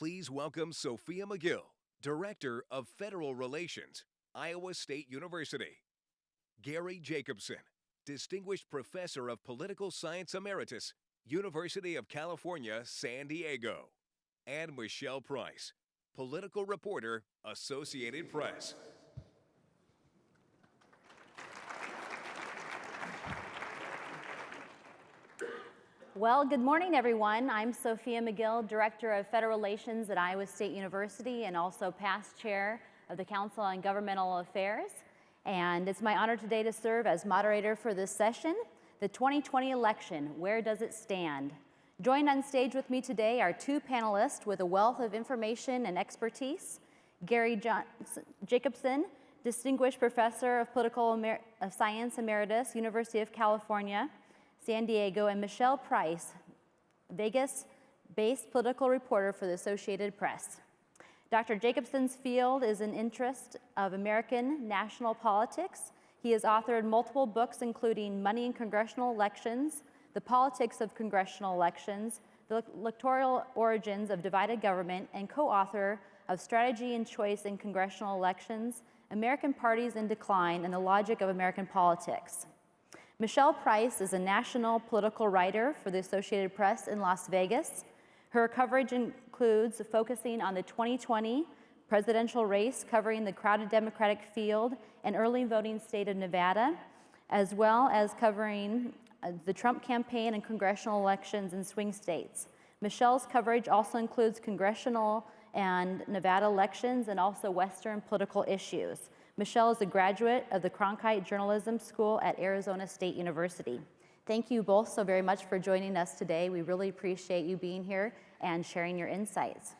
Please welcome Sophia Magill, Director of Federal Relations, Iowa State University. Gary Jacobson, Distinguished Professor of Political Science Emeritus, University of California, San Diego. And Michelle Price, Political Reporter, Associated Press. Well, good morning, everyone. I'm Sophia Magill, Director of Federal Relations at Iowa State University and also past chair of the Council on Governmental Affairs. And it's my honor today to serve as moderator for this session, the 2020 election, where does it stand? Joined on stage with me today are two panelists with a wealth of information and expertise, Gary Jacobson, Distinguished Professor of Political Science Emeritus, University of California, San Diego, and Michelle Price, Vegas-based political reporter for the Associated Press. Dr. Jacobson's field is an interest of American national politics. He has authored multiple books, including Money in Congressional Elections, The Politics of Congressional Elections, The Electoral Origins of Divided Government, and co-author of Strategy and Choice in Congressional Elections, American Parties in Decline, and the Logic of American Politics. Michelle Price is a national political writer for the Associated Press in Las Vegas. Her coverage includes focusing on the 2020 presidential race, covering the crowded Democratic field and early voting state of Nevada, as well as covering the Trump campaign and congressional elections in swing states. Michelle's coverage also includes congressional and Nevada elections and also Western political issues. Michelle is a graduate of the Cronkite Journalism School at Arizona State University. Thank you both so very much for joining us today. We really appreciate you being here and sharing your insights.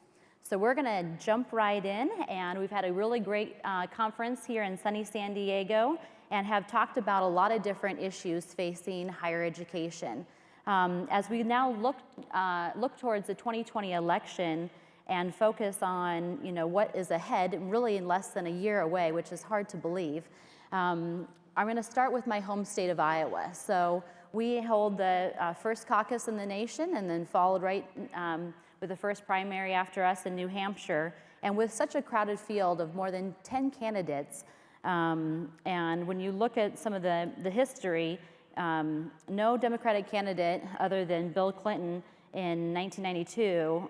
So we're gonna jump right in, and we've had a really great conference here in sunny San Diego and have talked about a lot of different issues facing higher education. As we now look towards the 2020 election, and focus on what is ahead, really in less than a year away, which is hard to believe. I'm going to start with my home state of Iowa. So we hold the first caucus in the nation, and then followed right with the first primary after us in New Hampshire. And with such a crowded field of more than 10 candidates, and when you look at some of the history, no Democratic candidate other than Bill Clinton in 1992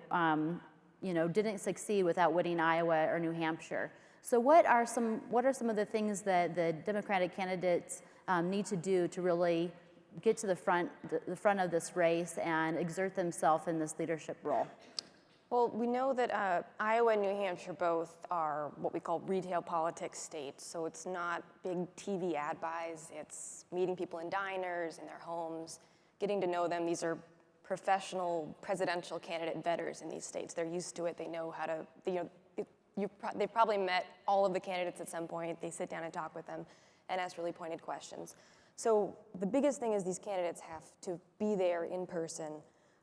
didn't succeed without winning Iowa or New Hampshire. So what are some of the things that the Democratic candidates need to do to really get to the front of this race and exert themselves in this leadership role? Well, we know that Iowa and New Hampshire both are what we call retail politics states. So it's not big TV ad buys. It's meeting people in diners, in their homes, getting to know them. These are professional presidential candidate vetters in these states. They're used to it. They know how to, they've probably met all of the candidates at some point. They sit down and talk with them and ask really pointed questions. So the biggest thing is these candidates have to be there in person.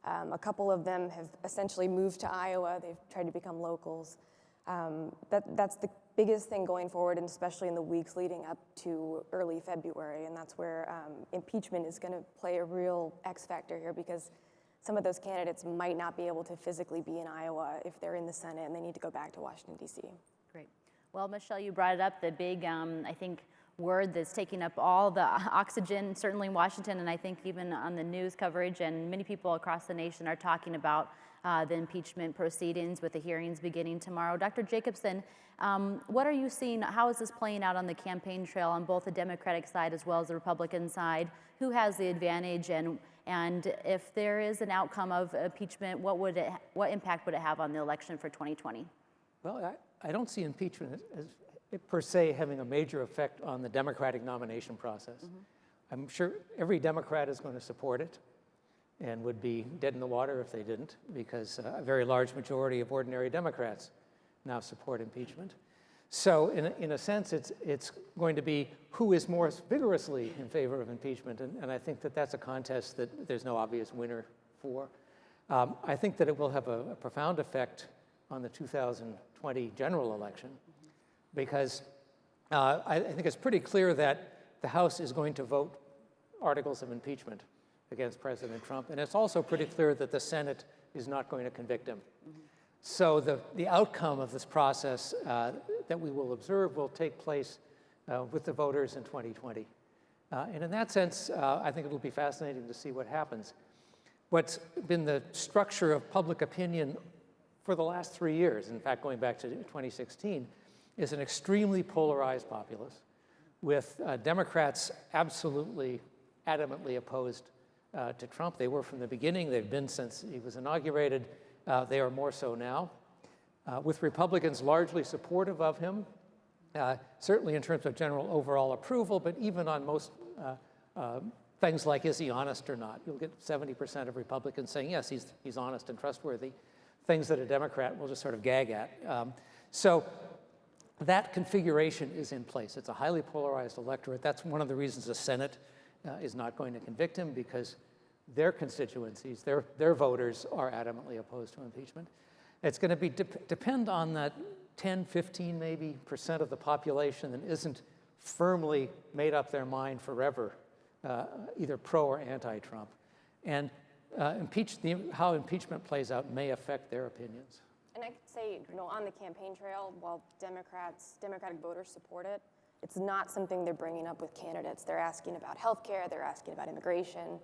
A couple of them have essentially moved to Iowa. They've tried to become locals. That's the biggest thing going forward, and especially in the weeks leading up to early February. And that's where impeachment is going to play a real X factor here, because some of those candidates might not be able to physically be in Iowa if they're in the Senate and they need to go back to Washington, D.C. Great. Well, Michelle, you brought it up, the big, I think, word that's taking up all the oxygen, certainly in Washington, and I think even on the news coverage, and many people across the nation are talking about the impeachment proceedings with the hearings beginning tomorrow. Dr. Jacobson, what are you seeing? How is this playing out on the campaign trail on both the Democratic side as well as the Republican side? Who has the advantage, and if there is an outcome of impeachment, what impact would it have on the election for 2020? Well, I don't see impeachment as per se having a major effect on the Democratic nomination process. Mm-hmm. I'm sure every Democrat is going to support it and would be dead in the water if they didn't, because a very large majority of ordinary Democrats now support impeachment. So in a sense, it's going to be who is more vigorously in favor of impeachment, and I think that that's a contest that there's no obvious winner for. I think that it will have a profound effect on the 2020 general election, because I think it's pretty clear that the House is going to vote articles of impeachment against President Trump, and it's also pretty clear that the Senate is not going to convict him. So the outcome of this process that we will observe will take place with the voters in 2020. And in that sense, I think it'll be fascinating to see what happens. What's been the structure of public opinion for the last 3 years, in fact, going back to 2016, is an extremely polarized populace with Democrats absolutely adamantly opposed to Trump. They were from the beginning. They've been since he was inaugurated. They are more so now. With Republicans largely supportive of him, certainly in terms of general overall approval, but even on most things like, is he honest or not? You'll get 70% of Republicans saying, yes, he's honest and trustworthy, things that a Democrat will just sort of gag at. So that configuration is in place. It's a highly polarized electorate. That's one of the reasons the Senate is not going to convict him, because their constituencies, their voters are adamantly opposed to impeachment. It's going to be depend on that 10, 15, maybe % of the population that isn't firmly made up their mind forever, either pro or anti-Trump. And how impeachment plays out may affect their opinions. And I could say, on the campaign trail, while Democratic voters support it, it's not something they're bringing up with candidates. They're asking about health care, they're asking about immigration.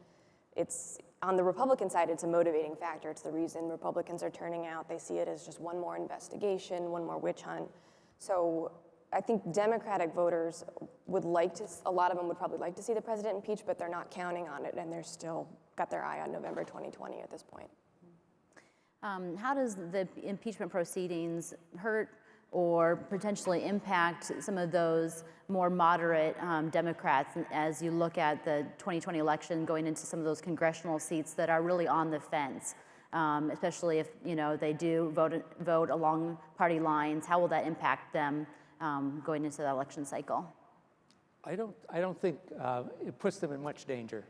It's, on the Republican side, it's a motivating factor. It's the reason Republicans are turning out. They see it as just one more investigation, one more witch hunt. So I think Democratic voters would like to, a lot of them would probably like to see the president impeached, but they're not counting on it, and they're still got their eye on November 2020 at this point. How does the impeachment proceedings hurt or potentially impact some of those more moderate Democrats as you look at the 2020 election, going into some of those congressional seats that are really on the fence, especially if they do vote along party lines? How will that impact them going into the election cycle? I don't think it puts them in much danger.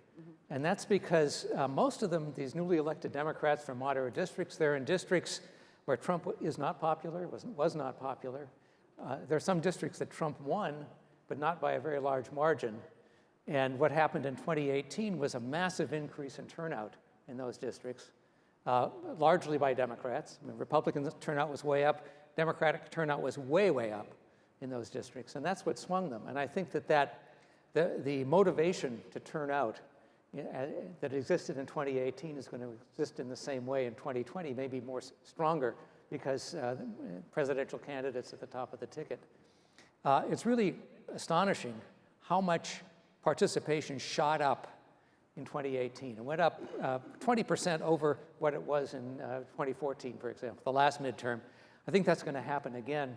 And that's because most of them, these newly elected Democrats from moderate districts, they're in districts where Trump is not popular, was not popular. There are some districts that Trump won, but not by a very large margin. And what happened in 2018 was a massive increase in turnout in those districts, largely by Democrats. I mean, Republican turnout was way up. Democratic turnout was way, way up in those districts. And that's what swung them. And I think that the motivation to turn out that existed in 2018 is going to exist in the same way in 2020, maybe more stronger, because presidential candidates at the top of the ticket. It's really astonishing how much participation shot up in 2018. It went up 20% over what it was in 2014, for example, the last midterm. I think that's going to happen again.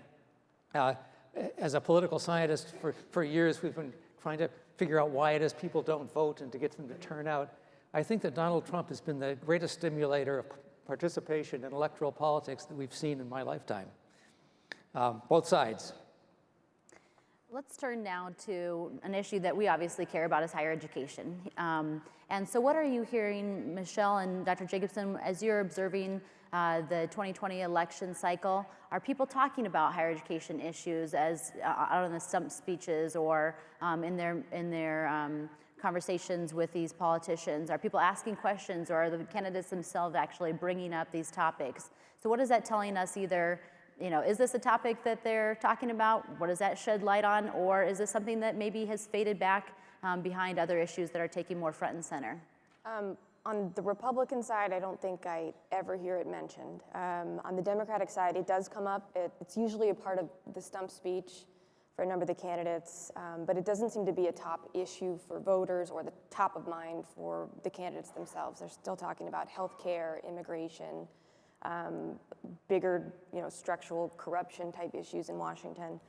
As a political scientist, for years, we've been trying to figure out why it is people don't vote and to get them to turn out. I think that Donald Trump has been the greatest stimulator of participation in electoral politics that we've seen in my lifetime, both sides. Let's turn now to an issue that we obviously care about, is higher education. And so what are you hearing, Michelle and Dr. Jacobson, as you're observing the 2020 election cycle? Are people talking about higher education issues as out on the stump speeches or in their conversations with these politicians? Are people asking questions, or are the candidates themselves actually bringing up these topics? So what is that telling us? Either, is this a topic that they're talking about? What does that shed light on? Or is this something that maybe has faded back behind other issues that are taking more front and center? On the Republican side, I don't think I ever hear it mentioned. On the Democratic side, it does come up. It's usually a part of the stump speech for a number of the candidates, but it doesn't seem to be a top issue for voters or the top of mind for the candidates themselves. They're still talking about health care, immigration, bigger, structural corruption type issues in Washington.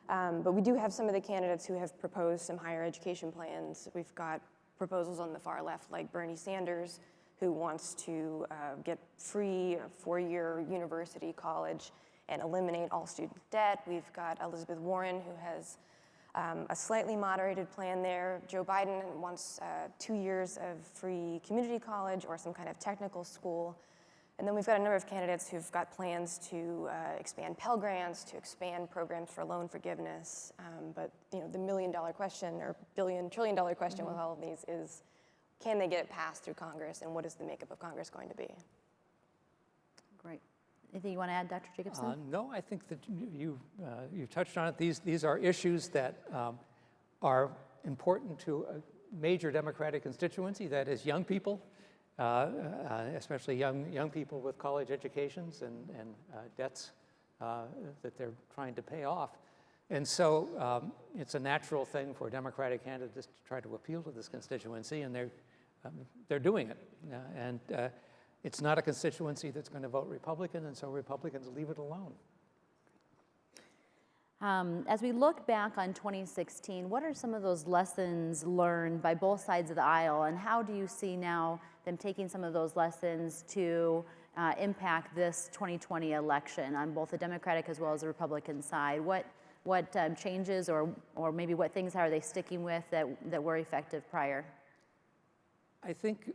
But we do have some of the candidates who have proposed some higher education plans. We've got proposals on the far left, like Bernie Sanders, who wants to get free 4-year university college and eliminate all student debt. We've got Elizabeth Warren, who has a slightly moderated plan there. Joe Biden wants 2 years of free community college or some kind of technical school. And then we've got a number of candidates who've got plans to expand Pell Grants, to expand programs for loan forgiveness. But the million-dollar question, or trillion-dollar question with all of these is, can they get it passed through Congress, and what is the makeup of Congress going to be? Great. Anything you want to add, Dr. Jacobson? No, I think that you touched on it. These are issues that are important to a major Democratic constituency, that is young people, especially young people with college educations and debts that they're trying to pay off. And so it's a natural thing for Democratic candidates to try to appeal to this constituency, and they're doing it. It's not a constituency that's going to vote Republican, and so Republicans leave it alone. As we look back on 2016, what are some of those lessons learned by both sides of the aisle, and how do you see now them taking some of those lessons to impact this 2020 election on both the Democratic as well as the Republican side? What changes or maybe what things are they sticking with that were effective prior? I think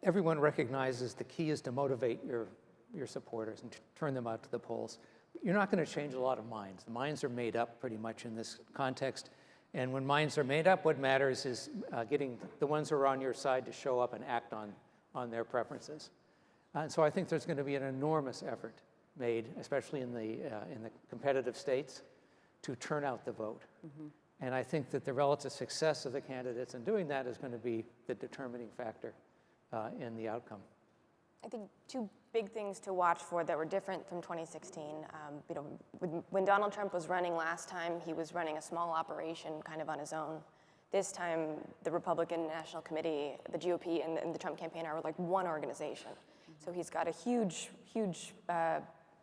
everyone recognizes the key is to motivate your supporters and to turn them out to the polls. You're not going to change a lot of minds. The minds are made up pretty much in this context. And when minds are made up, what matters is getting the ones who are on your side to show up and act on their preferences. And so I think there's going to be an enormous effort made, especially in the competitive states, to turn out the vote. Mm-hmm. And I think that the relative success of the candidates in doing that is going to be the determining factor in the outcome. I think two big things to watch for that were different from 2016. When Donald Trump was running last time, he was running a small operation kind of on his own. This time, the Republican National Committee, the GOP, and the Trump campaign are like one organization. Mm-hmm. So he's got a huge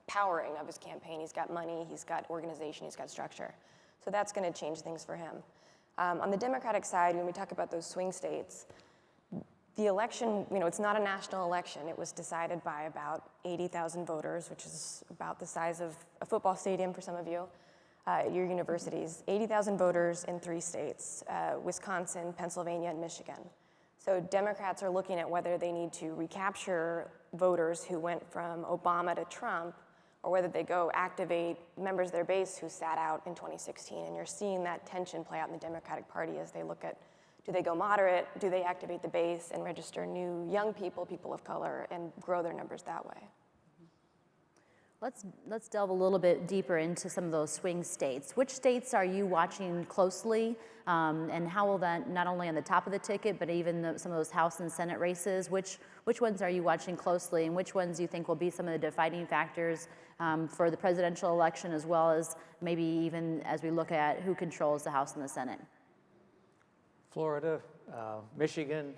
powering of his campaign. He's got money, he's got organization, he's got structure. So that's going to change things for him. On the Democratic side, when we talk about those swing states, the election, it's not a national election. It was decided by about 80,000 voters, which is about the size of a football stadium for some of you at your universities. 80,000 voters in 3 states, Wisconsin, Pennsylvania, and Michigan. So Democrats are looking at whether they need to recapture voters who went from Obama to Trump, or whether they go activate members of their base who sat out in 2016. And you're seeing that tension play out in the Democratic Party as they look at, do they go moderate, do they activate the base and register new young people, people of color, and grow their numbers that way? Let's delve a little bit deeper into some of those swing states. Which states are you watching closely, and how will that, not only on the top of the ticket, but even some of those House and Senate races, which ones are you watching closely, and which ones do you think will be some of the defining factors for the presidential election, as well as maybe even as we look at who controls the House and the Senate? Florida, Michigan,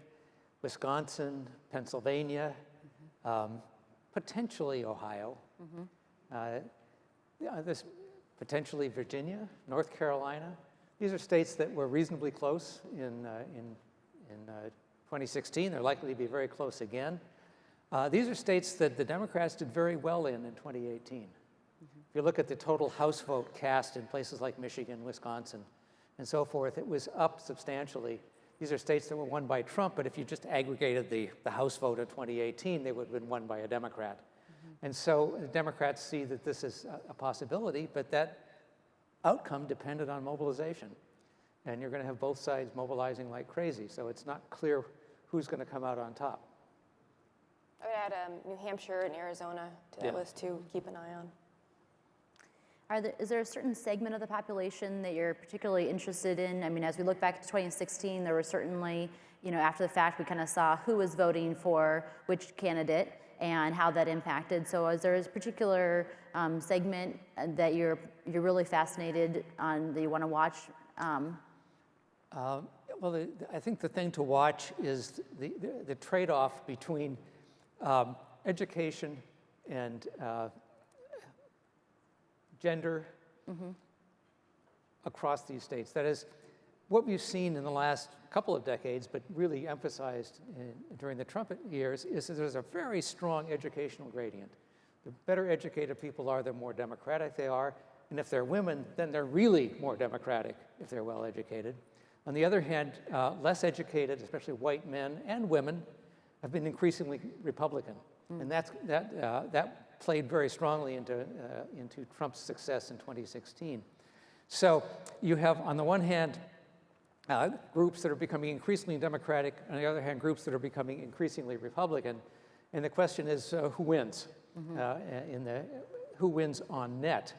Wisconsin, Pennsylvania, potentially Ohio, this potentially Virginia, North Carolina. These are states that were reasonably close in 2016. They're likely to be very close again. These are states that the Democrats did very well in 2018. If you look at the total House vote cast in places like Michigan, Wisconsin, and so forth, it was up substantially. These are states that were won by Trump, but if you just aggregated the House vote in 2018, they would have been won by a Democrat. And so the Democrats see that this is a possibility, but that outcome depended on mobilization. And you're going to have both sides mobilizing like crazy, so it's not clear who's going to come out on top. I would add New Hampshire and Arizona to that list too, keep an eye on. Is there a certain segment of the population that you're particularly interested in? I mean, as we look back to 2016, there were certainly, after the fact, we kind of saw who was voting for which candidate and how that impacted. So is there a particular segment that you're really fascinated on, that you want to watch? Well, I think the thing to watch is the trade-off between education and gender across these states. That is, what we've seen in the last couple of decades, but really emphasized during the Trump years, is that there's a very strong educational gradient. The better educated people are, the more democratic they are. And if they're women, then they're really more democratic if they're well educated. On the other hand, less educated, especially white men and women, have been increasingly Republican. And that played very strongly into Trump's success in 2016. So you have, on the one hand, groups that are becoming increasingly Democratic, on the other hand, groups that are becoming increasingly Republican. And the question is, who wins? in the who wins on net.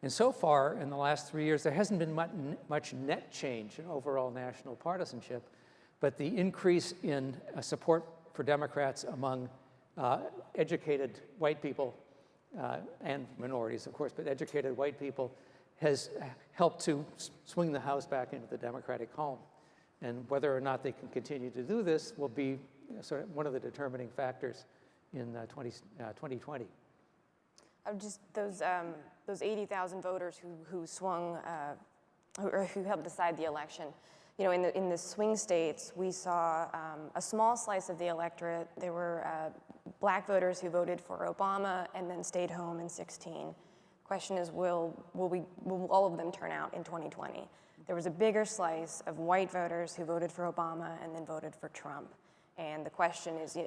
And so far, in the last 3 years, there hasn't been much net change in overall national partisanship, but the increase in support for Democrats among educated white people, and minorities, of course, but educated white people, has helped to swing the House back into the Democratic column. And whether or not they can continue to do this will be sort of one of the determining factors in 2020. Just those 80,000 voters who swung, who helped decide the election. You know, in the swing states, we saw a small slice of the electorate. There were black voters who voted for Obama and then stayed home in 2016. Question is, will all of them turn out in 2020? There was a bigger slice of white voters who voted for Obama and then voted for Trump. And the question is,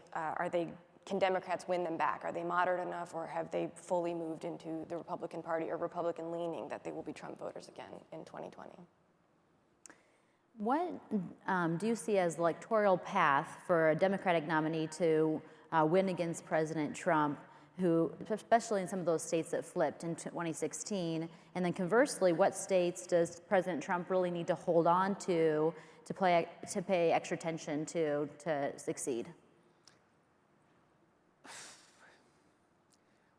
can Democrats win them back? Are they moderate enough, or have they fully moved into the Republican Party or Republican leaning that they will be Trump voters again in 2020? What do you see as the electoral path for a Democratic nominee to win against President Trump, who, especially in some of those states that flipped in 2016, and then conversely, what states does President Trump really need to hold on to pay extra attention to succeed?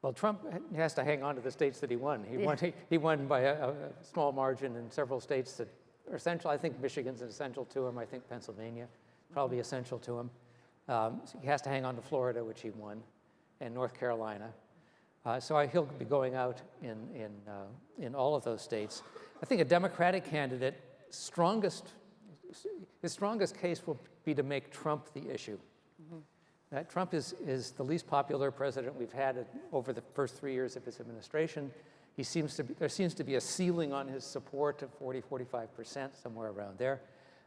Well, Trump has to hang on to the states that he won. He won by a small margin in several states that are essential. I think Michigan's essential to him. I think Pennsylvania probably essential to him. So he has to hang on to Florida, which he won, and North Carolina. So he'll be going out in all of those states. I think a Democratic candidate, his strongest case will be to make Trump the issue. Trump is the least popular president we've had over the first 3 years of his administration. There seems to be a ceiling on his support of 40–45%, somewhere around there.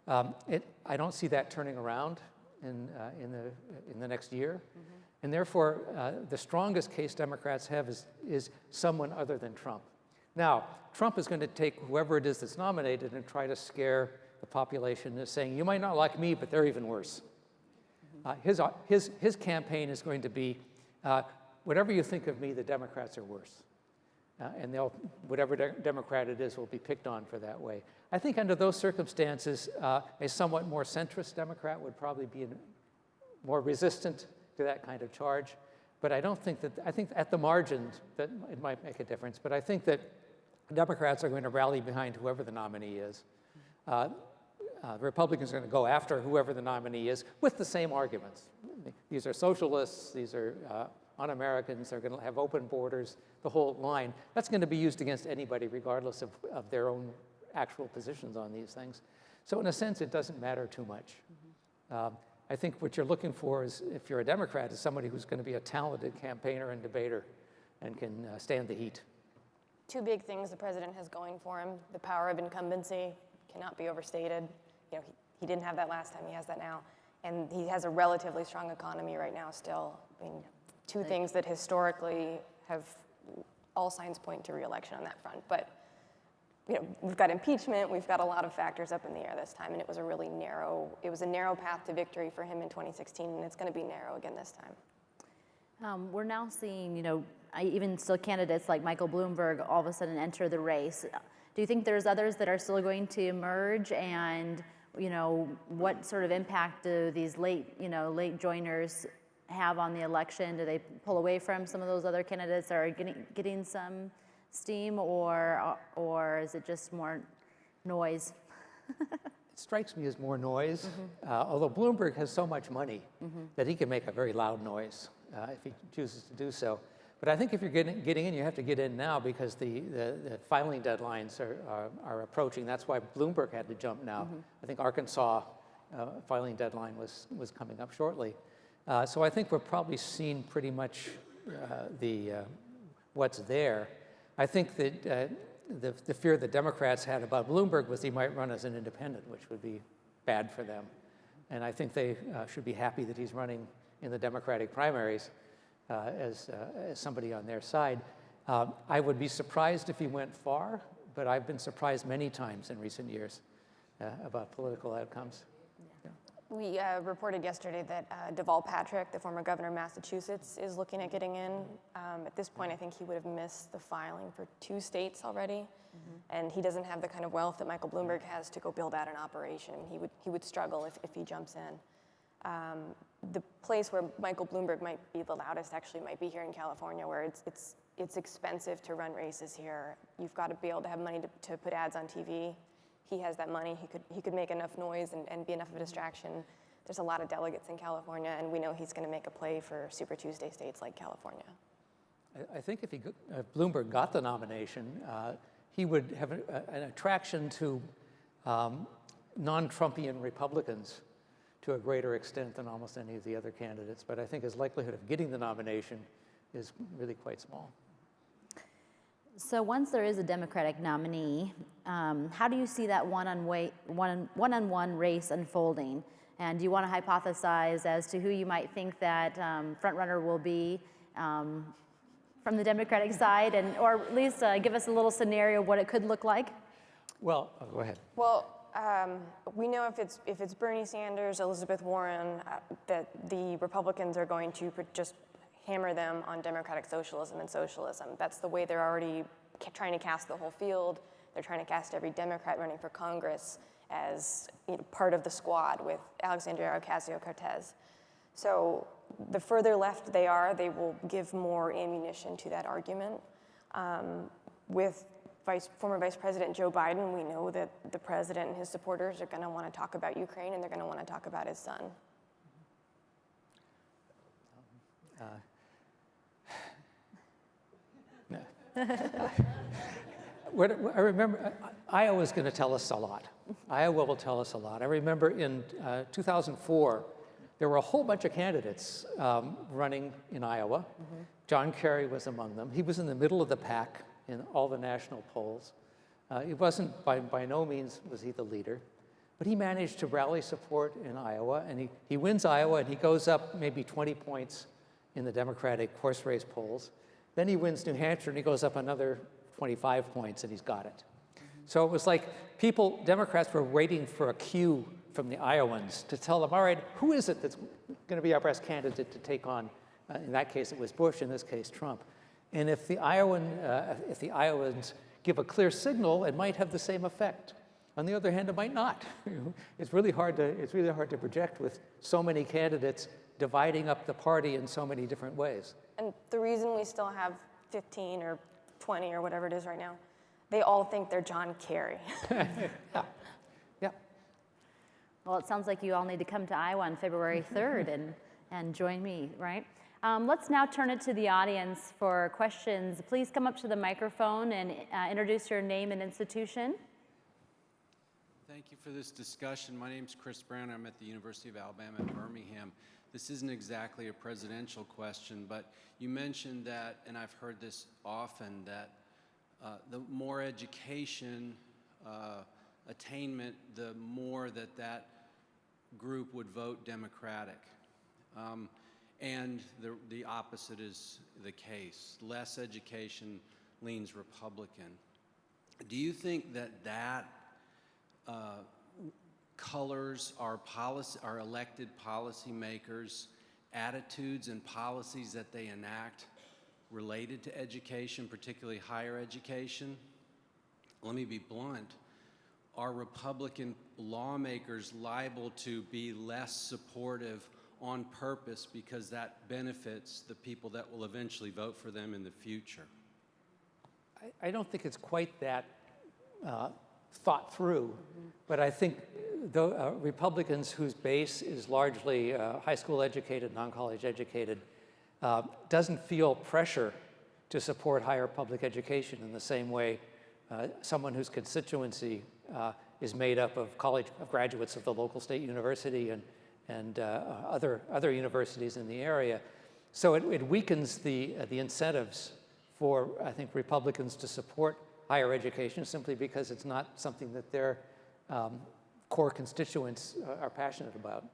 I don't see that turning around in the next year. And therefore, the strongest case Democrats have is someone other than Trump. Now, Trump is going to take whoever it is that's nominated and try to scare the population into saying, you might not like me, but they're even worse. His campaign is going to be, whatever you think of me, the Democrats are worse. And whatever Democrat it is will be picked on for that way. I think under those circumstances, a somewhat more centrist Democrat would probably be more resistant to that kind of charge. But I think at the margin that it might make a difference. But I think that Democrats are going to rally behind whoever the nominee is. The Republicans are going to go after whoever the nominee is with the same arguments. These are socialists, these are un-Americans, they're going to have open borders, the whole line. That's going to be used against anybody regardless of their own actual positions on these things. So in a sense, it doesn't matter too much. I think what you're looking for is, if you're a Democrat, is somebody who's going to be a talented campaigner and debater and can stand the heat. Two big things the president has going for him. The power of incumbency cannot be overstated. You know, he didn't have that last time, he has that now. And he has a relatively strong economy right now still. I mean, two things that historically have all signs point to re-election on that front. But you know, we've got impeachment, we've got a lot of factors up in the air this time, and it was a narrow path to victory for him in 2016, and it's going to be narrow again this time. We're now seeing, even still candidates like Michael Bloomberg all of a sudden enter the race. Do you think there's others that are still going to emerge, and what sort of impact do these late joiners have on the election? Do they pull away from some of those other candidates that are getting some steam, or is it just more noise? It strikes me as more noise, although Bloomberg has so much money that he can make a very loud noise if he chooses to do so. But I think if you're getting in, you have to get in now, because the filing deadlines are approaching. That's why Bloomberg had to jump now. I think Arkansas filing deadline was coming up shortly. So I think we're probably seeing pretty much what's there. I think that the fear the Democrats had about Bloomberg was he might run as an independent, which would be bad for them. And I think they should be happy that he's running in the Democratic primaries as somebody on their side. I would be surprised if he went far, but I've been surprised many times in recent years about political outcomes. Yeah. We reported yesterday that Deval Patrick, the former governor of Massachusetts, is looking at getting in. At this point, I think he would have missed the filing for 2 states already. And he doesn't have the kind of wealth that Michael Bloomberg has to go build out an operation. He would struggle if he jumps in. The place where Michael Bloomberg might be the loudest actually might be here in California, where it's expensive to run races here. You've got to be able to have money to put ads on TV. He has that money. He could make enough noise and be enough of a distraction. There's a lot of delegates in California, and we know he's going to make a play for Super Tuesday states like California. I think if Bloomberg got the nomination, he would have an attraction to non-Trumpian Republicans to a greater extent than almost any of the other candidates. But I think his likelihood of getting the nomination is really quite small. So once there is a Democratic nominee, how do you see that one-on-one race unfolding? And do you want to hypothesize as to who you might think that frontrunner will be from the Democratic side, or at least give us a little scenario of what it could look like? Well, go ahead. Well, we know if it's Bernie Sanders, Elizabeth Warren, that the Republicans are going to just hammer them on democratic socialism and socialism. That's the way they're already trying to cast the whole field. They're trying to cast every Democrat running for Congress as part of the squad with Alexandria Ocasio-Cortez. So the further left they are, they will give more ammunition to that argument. With former Vice President Joe Biden, we know that the president and his supporters are going to want to talk about Ukraine, and they're going to want to talk about his son. I remember Iowa's going to tell us a lot. Iowa will tell us a lot. I remember in 2004, there were a whole bunch of candidates running in Iowa. John Kerry was among them. He was in the middle of the pack in all the national polls. It wasn't, by no means was he the leader, but he managed to rally support in Iowa, and he wins Iowa, and he goes up maybe 20 points in the Democratic horse race polls. Then he wins New Hampshire, and he goes up another 25 points, and he's got it. So it was like Democrats were waiting for a cue from the Iowans to tell them, all right, who is it that's going to be our best candidate to take on, in that case it was Bush, in this case Trump. And if the Iowans give a clear signal, it might have the same effect. On the other hand, it might not. It's really hard to project with so many candidates dividing up the party in so many different ways. And the reason we still have 15 or 20 or whatever it is right now, they all think they're John Kerry. Yeah. Well, it sounds like you all need to come to Iowa on February 3rd and join me, right? Let's now turn it to the audience for questions. Please come up to the microphone and introduce your name and institution. Thank you for this discussion. My name is Chris Brown. I'm at the University of Alabama at Birmingham. This isn't exactly a presidential question, but you mentioned that, and I've heard this often, that the more education attainment, the more that group would vote Democratic. And the opposite is the case. Less education leans Republican. Do you think that colors our elected policymakers' attitudes and policies that they enact related to education, particularly higher education? Let me be blunt. Are Republican lawmakers liable to be less supportive on purpose because that benefits the people that will eventually vote for them in the future? I don't think it's quite that thought through, but I think Republicans whose base is largely high school educated, non-college educated, doesn't feel pressure to support higher public education in the same way someone whose constituency is made up of graduates of the local state university and other universities in the area. So it weakens the incentives for, I think, Republicans to support higher education simply because it's not something that their core constituents are passionate about.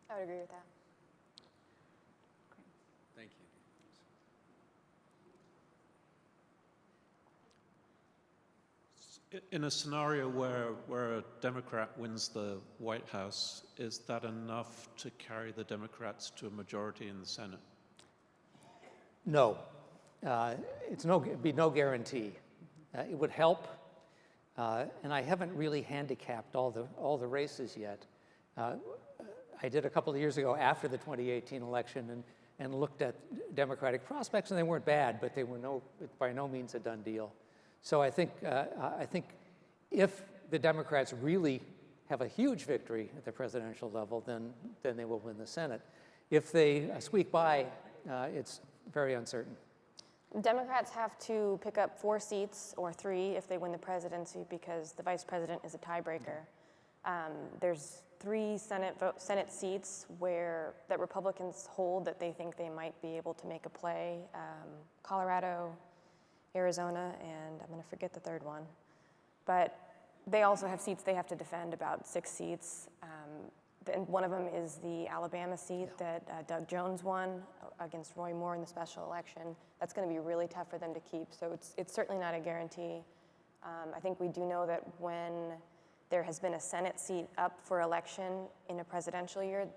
I would agree with that. Thank you. In a scenario where a Democrat wins the White House, is that enough to carry the Democrats to a majority in the Senate? No, it'd be no guarantee. It would help, and I haven't really handicapped all the races yet. I did a couple of years ago after the 2018 election and looked at Democratic prospects, and they weren't bad, but they were by no means a done deal. So I think if the Democrats really have a huge victory at the presidential level, then they will win the Senate. If they squeak by, it's very uncertain. Democrats have to pick up 4 seats or 3 if they win the presidency because the vice president is a tiebreaker. There's 3 Senate seats that Republicans hold that they think they might be able to make a play. Colorado, Arizona, and I'm going to forget the third one. But they also have seats they have to defend, about 6 seats. And one of them is the Alabama seat that Doug Jones won against Roy Moore in the special election. That's going to be really tough for them to keep, so it's certainly not a guarantee. I think we do know that when there has been a Senate seat up for election in a presidential year,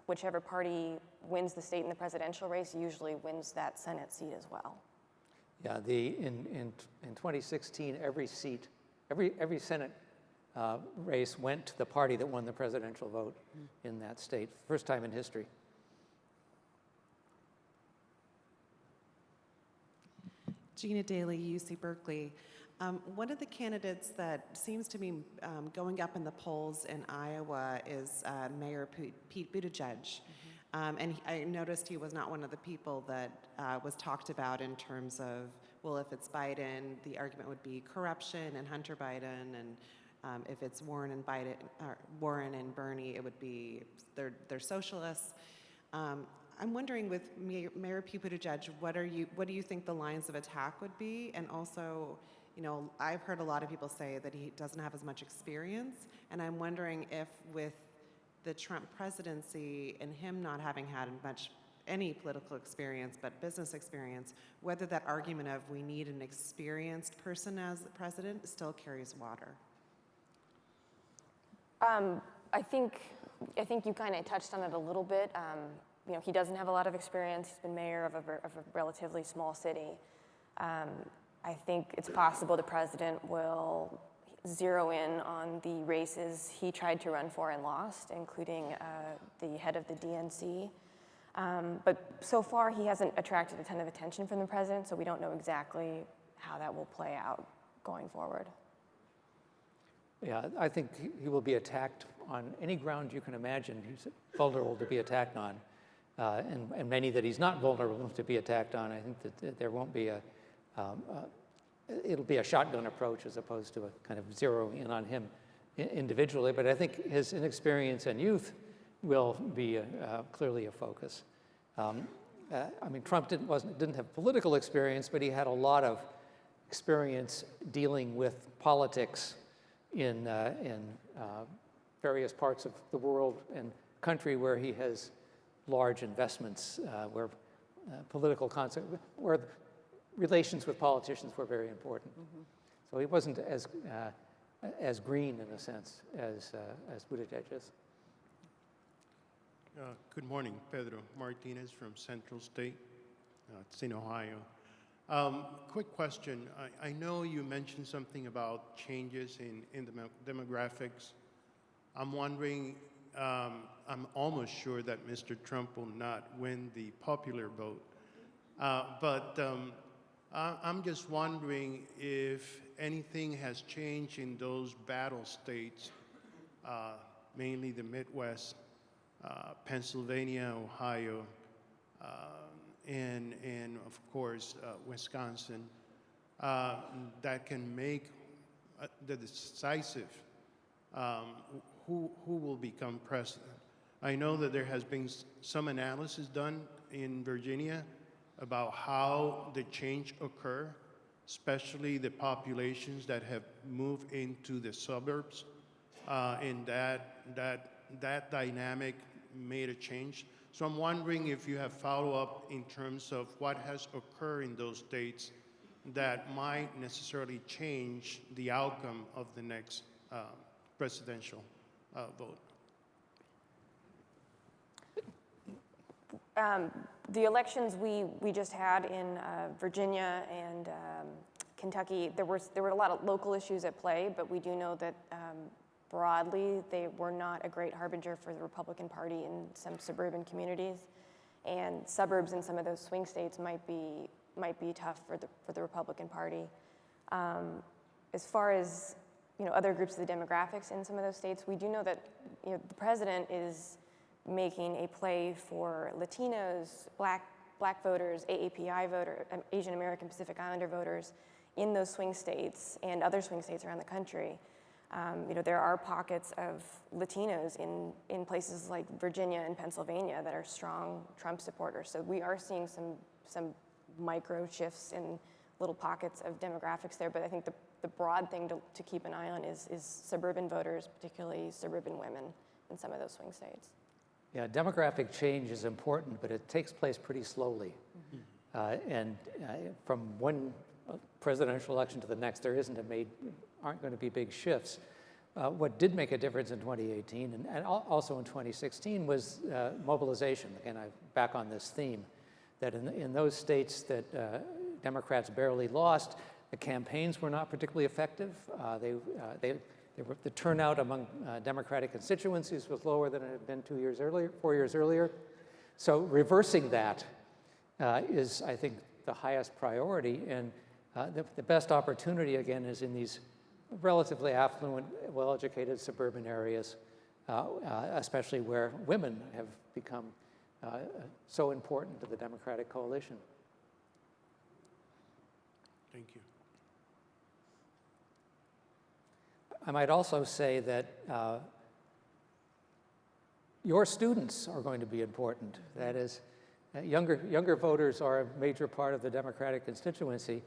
whichever party wins the state in the presidential race usually wins that Senate seat as well. Yeah, in 2016, every Senate race went to the party that won the presidential vote in that state. First time in history. Gina Daly, UC Berkeley. One of the candidates that seems to be going up in the polls in Iowa is Mayor Pete Buttigieg. And I noticed he was not one of the people that was talked about in terms of, well, if it's Biden, the argument would be corruption and Hunter Biden, and if it's Warren and Bernie, it would be they're socialists. I'm wondering with Mayor Pete Buttigieg, what do you think the lines of attack would be? And also, you know, I've heard a lot of people say that he doesn't have as much experience, and I'm wondering if with the Trump presidency and him not having had any political experience but business experience, whether that argument of we need an experienced person as the president still carries water. I think you kind of touched on it a little bit. You know, he doesn't have a lot of experience. He's been mayor of a relatively small city. I think it's possible the president will zero in on the races he tried to run for and lost, including the head of the DNC. But so far, he hasn't attracted a ton of attention from the president, so we don't know exactly how that will play out going forward. Yeah, I think he will be attacked on any ground you can imagine. He's vulnerable to be attacked on, and many that he's not vulnerable to be attacked on. I think that there won't be it'll be a shotgun approach as opposed to a kind of zeroing in on him individually. But I think his inexperience and youth will be clearly a focus. I mean, Trump didn't have political experience, but he had a lot of experience dealing with politics in various parts of the world and country where he has large investments, where where relations with politicians were very important. So he wasn't as green in a sense as Buttigieg is. Good morning, Pedro Martinez from Central State. It's in Ohio. Quick question. I know you mentioned something about changes in the demographics. I'm wondering, I'm almost sure that Mr. Trump will not win the popular vote. But I'm just wondering if anything has changed in those battle states, mainly the Midwest, Pennsylvania, Ohio, and of course, Wisconsin, that can make the decisive who will become president. I know that there has been some analysis done in Virginia about how the change occur, especially the populations that have moved into the suburbs, and that dynamic made a change. So I'm wondering if you have follow-up in terms of what has occurred in those states that might necessarily change the outcome of the next presidential vote? The elections we just had in Virginia and Kentucky, there were a lot of local issues at play, but we do know that broadly they were not a great harbinger for the Republican Party in some suburban communities, and suburbs in some of those swing states might be tough for the Republican Party. As far as other groups of the demographics in some of those states, we do know that the president is making a play for Latinos, black voters, AAPI voters, Asian American Pacific Islander voters in those swing states and other swing states around the country. There are pockets of Latinos in places like Virginia and Pennsylvania that are strong Trump supporters. So we are seeing some micro shifts in little pockets of demographics there, but I think the broad thing to keep an eye on is suburban voters, particularly suburban women in some of those swing states. Yeah, demographic change is important, but it takes place pretty slowly. And from one presidential election to the next, there aren't going to be big shifts. What did make a difference in 2018 and also in 2016 was mobilization. Again, I'm back on this theme, that in those states that Democrats barely lost, the campaigns were not particularly effective. The turnout among Democratic constituencies was lower than it had been 4 years earlier. So reversing that is, I think, the highest priority. And the best opportunity, again, is in these relatively affluent, well-educated suburban areas, especially where women have become so important to the Democratic coalition. Thank you. I might also say that your students are going to be important. That is, younger voters are a major part of the Democratic constituency,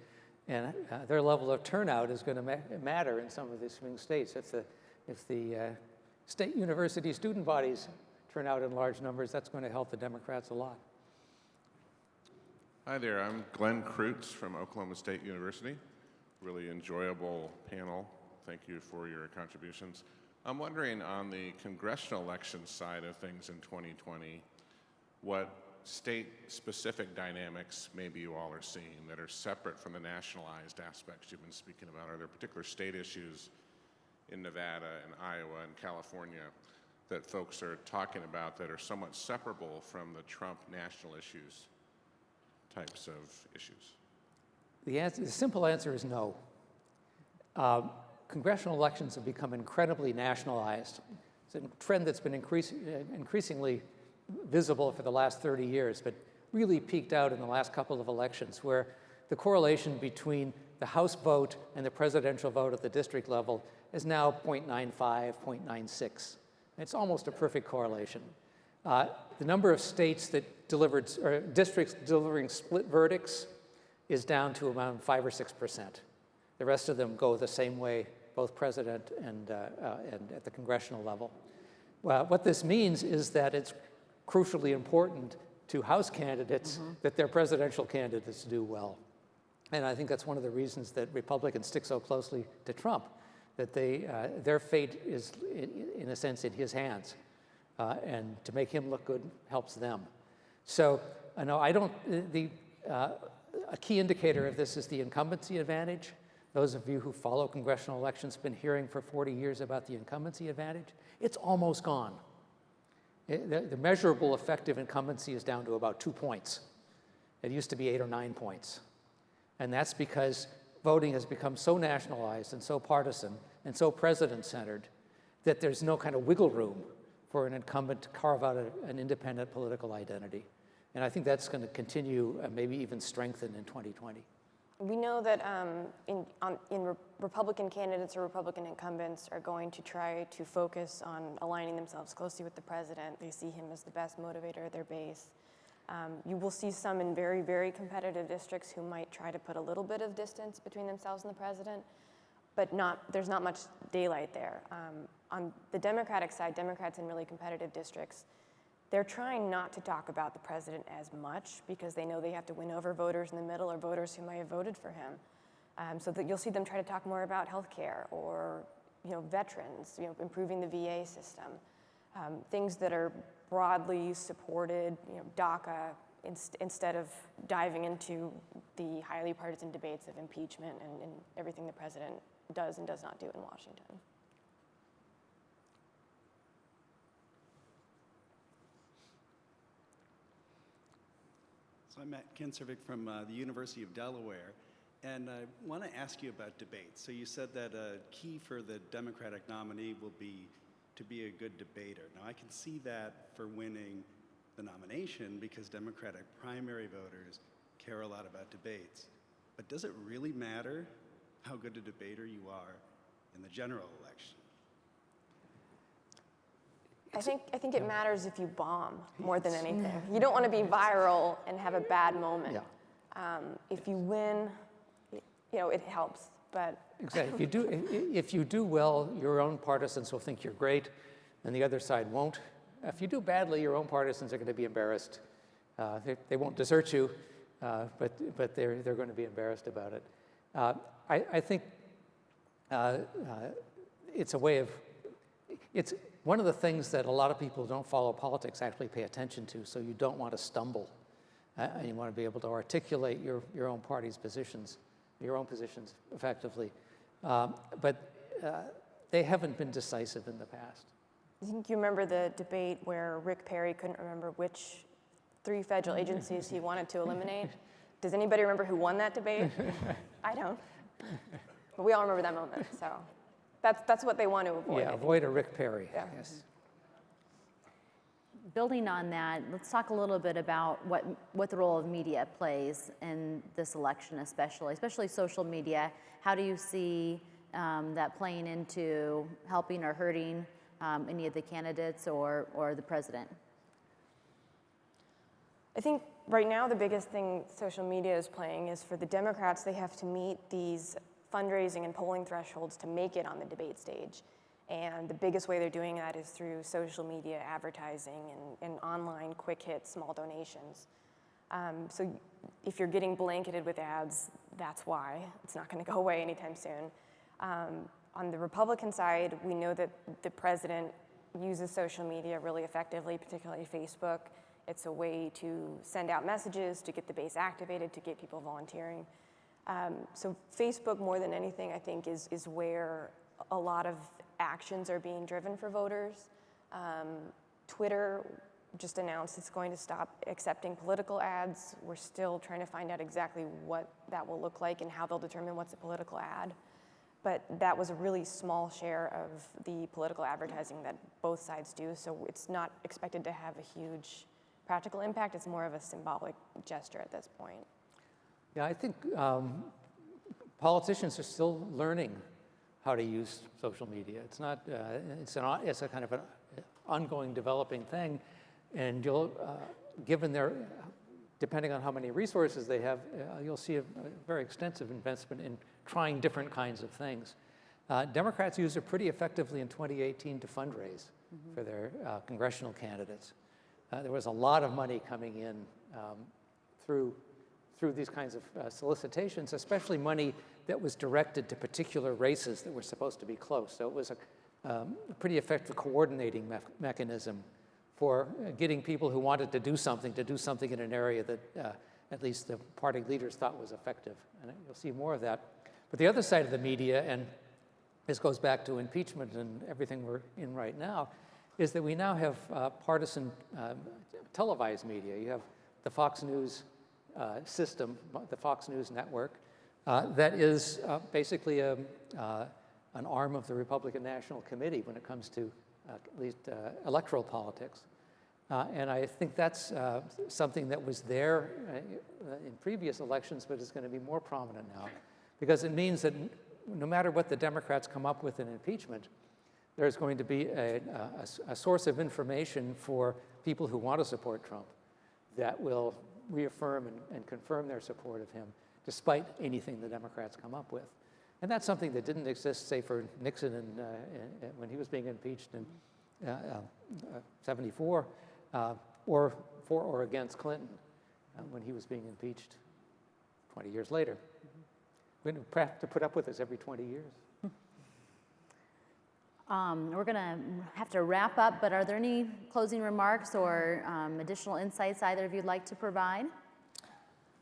and their level of turnout is going to matter in some of these swing states. If the state university student bodies turn out in large numbers, that's going to help the Democrats a lot. Hi there, I'm Glenn Kreutz from Oklahoma State University. Really enjoyable panel. Thank you for your contributions. I'm wondering, on the congressional election side of things in 2020, what state-specific dynamics maybe you all are seeing that are separate from the nationalized aspects you've been speaking about? Are there particular state issues in Nevada and Iowa and California that folks are talking about that are somewhat separable from the Trump national issues types of issues? The simple answer is no. Congressional elections have become incredibly nationalized. It's a trend that's been increasingly visible for the last 30 years, but really peaked out in the last couple of elections, where the correlation between the House vote and the presidential vote at the district level is now 0.95, 0.96. It's almost a perfect correlation. The number of states that delivered, or districts delivering split verdicts is down to around 5 or 6%. The rest of them go the same way, both president and at the congressional level. Well, what this means is that it's crucially important to House candidates that their presidential candidates do well. And I think that's one of the reasons that Republicans stick so closely to Trump, that their fate is, in a sense, in his hands. And to make him look good helps them. So, a key indicator of this is the incumbency advantage. Those of you who follow congressional elections have been hearing for 40 years about the incumbency advantage. It's almost gone. The measurable effective incumbency is down to about 2 points. It used to be 8 or 9 points. And that's because voting has become so nationalized and so partisan and so president-centered that there's no kind of wiggle room for an incumbent to carve out an independent political identity. And I think that's going to continue, maybe even strengthen in 2020. We know that Republican candidates or Republican incumbents are going to try to focus on aligning themselves closely with the president. They see him as the best motivator of their base. You will see some in very, very competitive districts who might try to put a little bit of distance between themselves and the president, but there's not much daylight there. On the Democratic side, Democrats in really competitive districts, they're trying not to talk about the president as much because they know they have to win over voters in the middle or voters who might have voted for him. So that you'll see them try to talk more about healthcare or veterans, improving the VA system, things that are broadly supported, DACA, instead of diving into the highly partisan debates of impeachment and everything the president does and does not do in Washington. So I'm Matt Kinservik from the University of Delaware, and I want to ask you about debates. So you said that a key for the Democratic nominee will be to be a good debater. Now I can see that for winning the nomination because Democratic primary voters care a lot about debates. But does it really matter how good a debater you are in the general election? I think it matters if you bomb more than anything. You don't want to be viral and have a bad moment. Yeah. If you win, it helps. But Exactly. If you do well, your own partisans will think you're great, and the other side won't. If you do badly, your own partisans are going to be embarrassed. They won't desert you, but they're going to be embarrassed about it. I think it's a way of, it's one of the things that a lot of people who don't follow politics actually pay attention to, so you don't want to stumble. And you want to be able to articulate your own party's positions, your own positions effectively. But they haven't been decisive in the past. I think you remember the debate where Rick Perry couldn't remember which 3 federal agencies he wanted to eliminate. Does anybody remember who won that debate? I don't. But we all remember that moment, so that's what they want to avoid. Yeah, avoid a Rick Perry, Yeah. yes. Building on that, let's talk a little bit about what the role of media plays in this election, especially social media. How do you see that playing into helping or hurting any of the candidates or the president? I think right now the biggest thing social media is playing is for the Democrats, they have to meet these fundraising and polling thresholds to make it on the debate stage. And the biggest way they're doing that is through social media advertising and online quick hit small donations. So if you're getting blanketed with ads, that's why. It's not going to go away anytime soon. On the Republican side, we know that the president uses social media really effectively, particularly Facebook. It's a way to send out messages, to get the base activated, to get people volunteering. So Facebook, more than anything, I think, is where a lot of actions are being driven for voters. Twitter just announced it's going to stop accepting political ads. We're still trying to find out exactly what that will look like and how they'll determine what's a political ad. But that was a really small share of the political advertising that both sides do, so it's not expected to have a huge practical impact. It's more of a symbolic gesture at this point. Yeah, I think politicians are still learning how to use social media. It's not, it's a kind of an ongoing developing thing, and you'll, depending on how many resources they have, you'll see a very extensive investment in trying different kinds of things. Democrats used it pretty effectively in 2018 to fundraise for their congressional candidates. There was a lot of money coming in through these kinds of solicitations, especially money that was directed to particular races that were supposed to be close. So it was a pretty effective coordinating mechanism for getting people who wanted to do something in an area that at least the party leaders thought was effective. And you'll see more of that. But the other side of the media, and this goes back to impeachment and everything we're in right now, is that we now have partisan televised media. You have the Fox News system, the Fox News network, that is basically an arm of the Republican National Committee when it comes to at least electoral politics. And I think that's something that was there in previous elections, but is going to be more prominent now, because it means that no matter what the Democrats come up with in impeachment, there's going to be a source of information for people who want to support Trump that will reaffirm and confirm their support of him, despite anything the Democrats come up with. And that's something that didn't exist, say, for Nixon when he was being impeached in 74, or for or against Clinton when he was being impeached 20 years later. We're going to have to put up with this every 20 years. We're going to have to wrap up, but are there any closing remarks or additional insights either of you'd like to provide?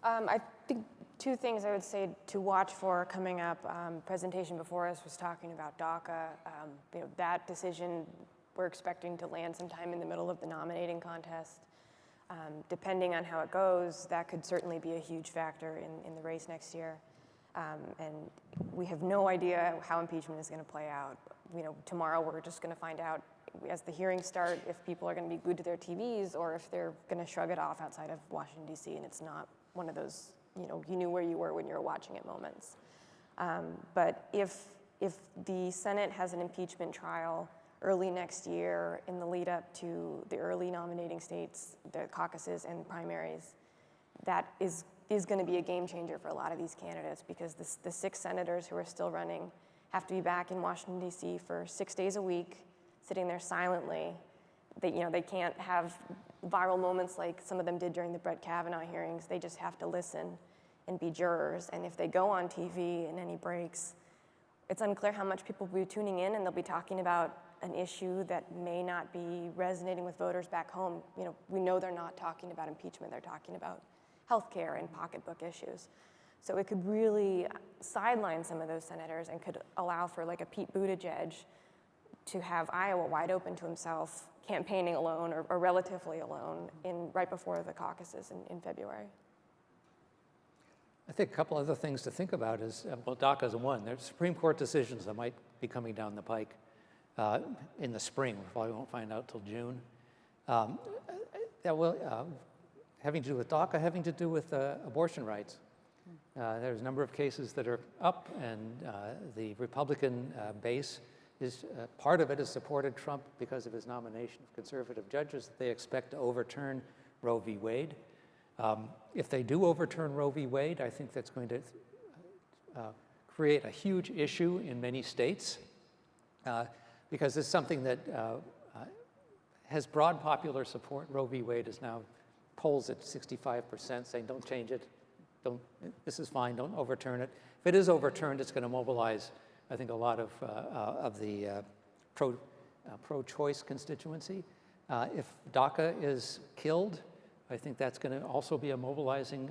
I think two things I would say to watch for coming up. Presentation before us was talking about DACA. That decision we're expecting to land sometime in the middle of the nominating contest. Depending on how it goes, that could certainly be a huge factor in the race next year. And we have no idea how impeachment is going to play out. Tomorrow we're just going to find out as the hearings start if people are going to be glued to their TVs or if they're going to shrug it off outside of Washington, D.C. And it's not one of those, you knew where you were when you were watching it moments. But if the Senate has an impeachment trial early next year in the lead up to the early nominating states, the caucuses and primaries, that is going to be a game changer for a lot of these candidates because the 6 senators who are still running have to be back in Washington, D.C. for 6 days a week, sitting there silently. They can't have viral moments like some of them did during the Brett Kavanaugh hearings. They just have to listen and be jurors. And if they go on TV in any breaks, it's unclear how much people will be tuning in and they'll be talking about an issue that may not be resonating with voters back home. We know they're not talking about impeachment. They're talking about healthcare and pocketbook issues. So it could really sideline some of those senators and could allow for like a Pete Buttigieg to have Iowa wide open to himself, campaigning alone or relatively alone right before the caucuses in February. I think a couple other things to think about is, DACA is one. There's Supreme Court decisions that might be coming down the pike in the spring. We probably won't find out till June. That will, having to do with DACA, having to do with abortion rights. There's a number of cases that are up, and the Republican base is part of it has supported Trump because of his nomination of conservative judges. They expect to overturn Roe v. Wade. If they do overturn Roe v. Wade, I think that's going to create a huge issue in many states because it's something that has broad popular support. Roe v. Wade is now polls at 65% saying don't change it. This is fine, don't overturn it. If it is overturned, it's going to mobilize, I think, a lot of the pro-choice constituency. If DACA is killed, I think that's going to also be a mobilizing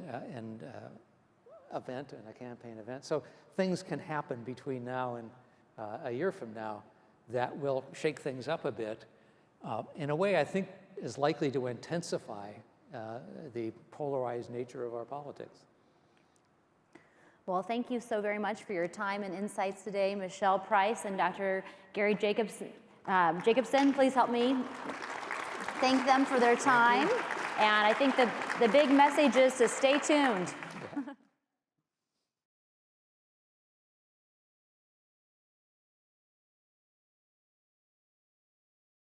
event and a campaign event. So things can happen between now and a year from now that will shake things up a bit in a way I think is likely to intensify the polarized nature of our politics. Well, thank you so very much for your time and insights today, Michelle Price and Dr. Gary Jacobson. Please help me thank them for their time. And I think the big message is to stay tuned.